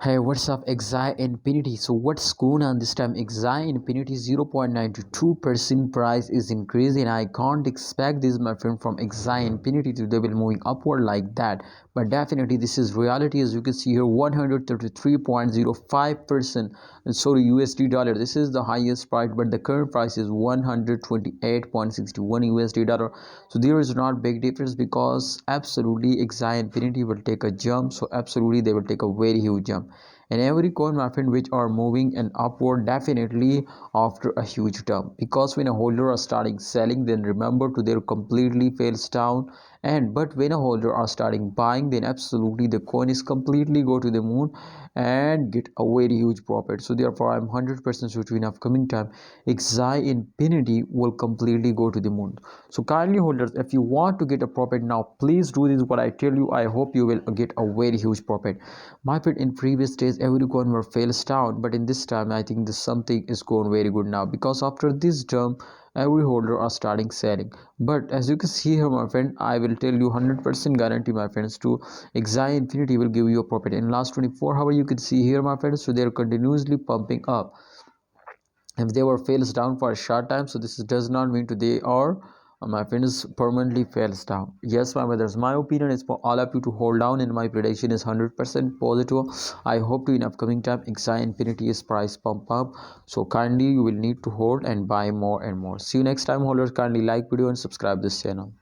Hey, what's up, Axie Infinity? So what's going on this time? Axie Infinity 0.92% price is increasing. I can't expect this, my friend, from Axie Infinity to double moving upward like that. But definitely this is reality. As you can see here, 133.05%. Sorry, USD dollar. This is the highest price, but the current price is 128.61 USD dollar. So there is not big difference because absolutely Axie Infinity will take a jump. So absolutely they will take a very huge jump, and every coin, my friend, which are moving and upward definitely after a huge dump, because when a holder are starting selling, then remember to their completely fails down, and but when a holder are starting buying, then absolutely the coin is completely go to the moon and get a very huge profit. So therefore I'm 100% sure to in upcoming time Axie Infinity will completely go to the moon. So kindly holders, if you want to get a profit now, please do this what I tell you. I hope you will get a very huge profit, my friend. In previous days every coin were fails down, but in this time I think this something is going very good now, because after this term every holder are starting selling. But as you can see here, my friend, I will tell you 100% guarantee, my friends, to Axie Infinity will give you a profit in last 24 hours. You can see here, my friends, so they're continuously pumping up. If they were fails down for a short time, so this does not mean to they are my friends permanently fails down. Yes, my brothers, my opinion is for all of you to hold down, and my prediction is 100% positive. I hope to in upcoming time Axie Infinity is price pump up, so kindly you will need to hold and buy more and more. See you next time, holders. Kindly like video and subscribe this channel.